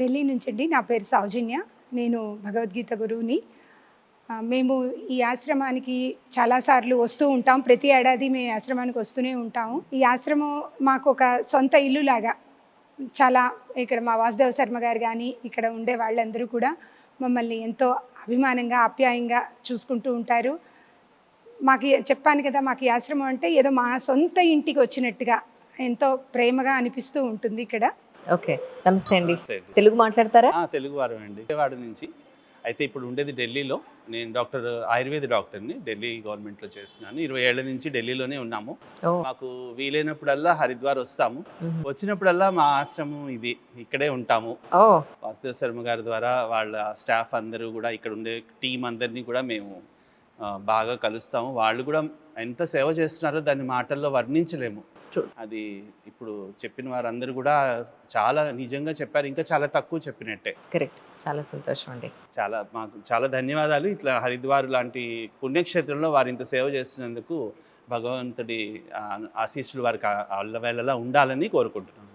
ఢిల్లీ నుంచండి. నా పేరు సౌజన్య. నేను భగవద్గీత గురువుని. మేము ఈ ఆశ్రమానికి చాలాసార్లు వస్తూ ఉంటాం. ప్రతి ఏడాది మేము ఈ ఆశ్రమానికి వస్తూనే ఉంటాము. ఈ ఆశ్రమం మాకొక సొంత ఇల్లులాగా. చాలా ఇక్కడ మా వాసుదేవ శర్మ గారు కానీ, ఇక్కడ ఉండే వాళ్ళందరూ కూడా మమ్మల్ని ఎంతో అభిమానంగా, ఆప్యాయంగా చూసుకుంటూ ఉంటారు. చెప్పాను కదా, మాకు ఈ ఆశ్రమం అంటే ఏదో మా సొంత ఇంటికి వచ్చినట్టుగా ఎంతో ప్రేమగా అనిపిస్తూ ఉంటుంది ఇక్కడ. ఓకే, నమస్తే అండి. నమస్తే అండి. తెలుగు మాట్లాడతారా? తెలుగు వారం అండి, విజయవాడ నుంచి. అయితే ఇప్పుడు ఉండేది ఢిల్లీలో. నేను ఆయుర్వేద డాక్టర్ని, ఢిల్లీ గవర్నమెంట్లో చేస్తున్నాను. 20 ఏళ్ల నుంచి ఢిల్లీలోనే ఉన్నాము. ఓ, మాకు వీలైనప్పుడల్లా హరిద్వార్ వస్తాము. వచ్చినప్పుడల్లా మా ఆశ్రమం ఇది, ఇక్కడే ఉంటాము. ఓ, వాసుదేవ శర్మ గారి ద్వారా వాళ్ళ స్టాఫ్ అందరూ కూడా, ఇక్కడ ఉండే టీం అందరినీ కూడా మేము బాగా కలుస్తాము. వాళ్ళు కూడా ఎంత సేవ చేస్తున్నారో దాన్ని మాటల్లో వర్ణించలేము. True. అది ఇప్పుడు చెప్పిన వారందరూ కూడా చాలా నిజంగా చెప్పారు, ఇంకా చాలా తక్కువ చెప్పినట్టే. కరెక్ట్. చాలా సంతోషం అండి. మాకు చాలా ధన్యవాదాలు. ఇట్లా హరిద్వార్ లాంటి పుణ్యక్షేత్రంలో వారు ఇంత సేవ చేస్తున్నందుకు భగవంతుడి ఆశీస్సులు వారికి అల్లవేళలా ఉండాలని కోరుకుంటున్నాను.